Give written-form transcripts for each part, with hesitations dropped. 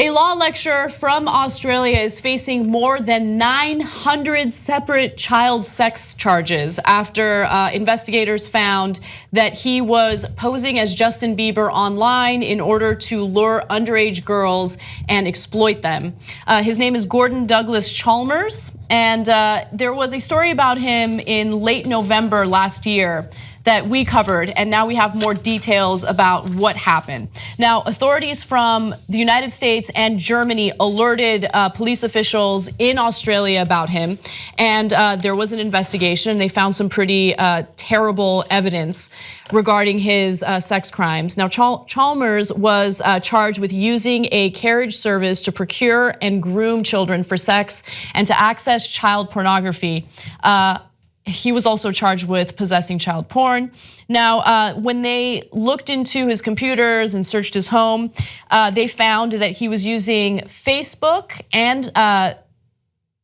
A law lecturer from Australia is facing more than 900 separate child sex charges after investigators found that he was posing as Justin Bieber online in order to lure underage girls and exploit them. His name is Douglas Chalmers, and there was a story about him in late November last year that we covered, and now we have more details about what happened. Now, authorities from the United States and Germany alerted police officials in Australia about him, and there was an investigation. They found some pretty terrible evidence regarding his sex crimes. Now, Chalmers was charged with using a carriage service to procure and groom children for sex and to access child pornography. He was also charged with possessing child porn. Now, when they looked into his computers and searched his home, they found that he was using Facebook and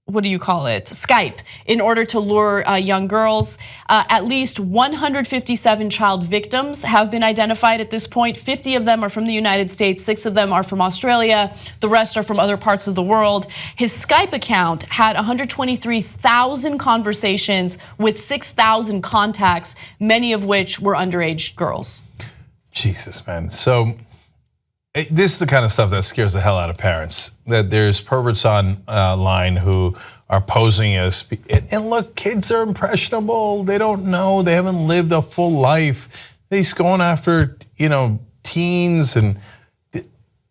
Skype in order to lure young girls. At least 157 child victims have been identified at this point. 50 of them are from the United States, 6 of them are from Australia, the rest are from other parts of the world. His Skype account had 123,000 conversations with 6,000 contacts, many of which were underage girls. Jesus, man. So this is the kind of stuff that scares the hell out of parents. That there's perverts online who are posing as, and look, kids are impressionable. They don't know, they haven't lived a full life. He's going after, teens and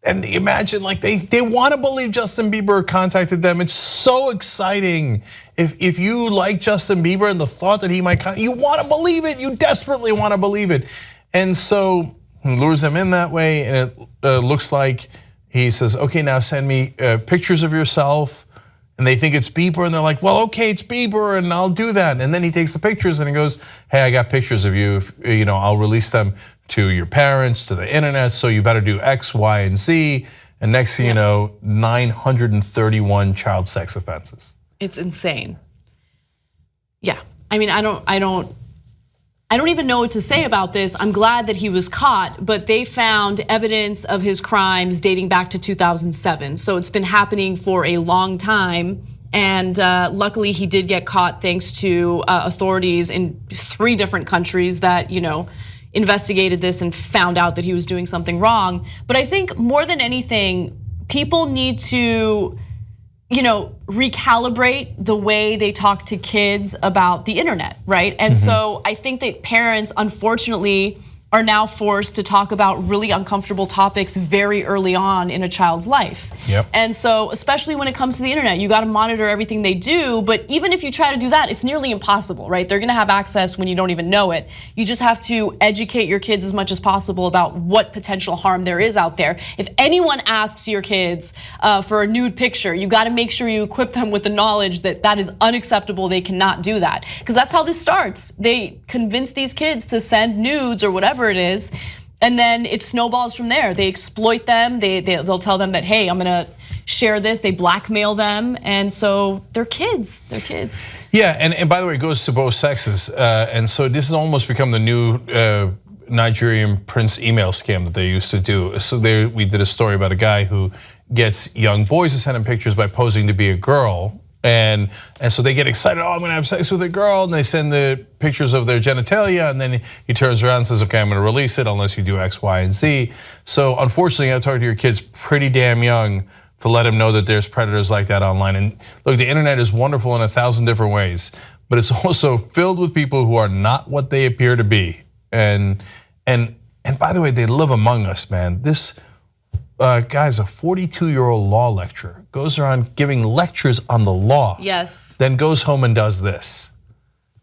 imagine like they want to believe Justin Bieber contacted them. It's so exciting. If you like Justin Bieber and the thought that he might, you want to believe it. You desperately want to believe it. And so he lures them in that way, and it looks like he says, okay, now send me pictures of yourself. And they think it's Bieber, and they're like, well, okay, it's Bieber, and I'll do that. And then he takes the pictures and he goes, hey, I got pictures of you. I'll release them to your parents, to the internet, so you better do X, Y, and Z. And next thing you know, 931 child sex offenses. It's insane. Yeah, I mean, I don't even know what to say about this. I'm glad that he was caught, but they found evidence of his crimes dating back to 2007. So it's been happening for a long time. And luckily he did get caught thanks to authorities in 3 different countries that, investigated this and found out that he was doing something wrong. But I think more than anything, people need to recalibrate the way they talk to kids about the internet, right? And so I think that parents, unfortunately, are now forced to talk about really uncomfortable topics very early on in a child's life. Yep. And so, especially when it comes to the internet, you gotta monitor everything they do, but even if you try to do that, it's nearly impossible, right? They're gonna have access when you don't even know it. You just have to educate your kids as much as possible about what potential harm there is out there. If anyone asks your kids for a nude picture, you gotta make sure you equip them with the knowledge that that is unacceptable, they cannot do that. Because that's how this starts. They convince these kids to send nudes or whatever it is, and then it snowballs from there. They exploit them. They'll tell them that, hey, I'm gonna share this. They blackmail them, and so they're kids. They're kids. Yeah, and by the way, it goes to both sexes, and so this has almost become the new Nigerian prince email scam that they used to do. So we did a story about a guy who gets young boys to send him pictures by posing to be a girl. And so they get excited, oh, I'm gonna have sex with a girl, and they send the pictures of their genitalia, and then he turns around and says, okay, I'm gonna release it unless you do X, Y, and Z. So unfortunately, you gotta talk to your kids pretty damn young to let them know that there's predators like that online. And look, the internet is wonderful in 1,000 different ways, but it's also filled with people who are not what they appear to be. And by the way, they live among us, man. This guy's a 42-year-old law lecturer, goes around giving lectures on the law. Yes. Then goes home and does this.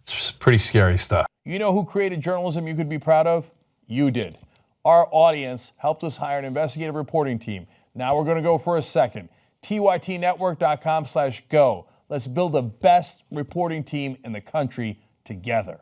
It's pretty scary stuff. You know who created journalism you could be proud of? You did. Our audience helped us hire an investigative reporting team. Now we're gonna go for a second. tytnetwork.com/go. Let's build the best reporting team in the country together.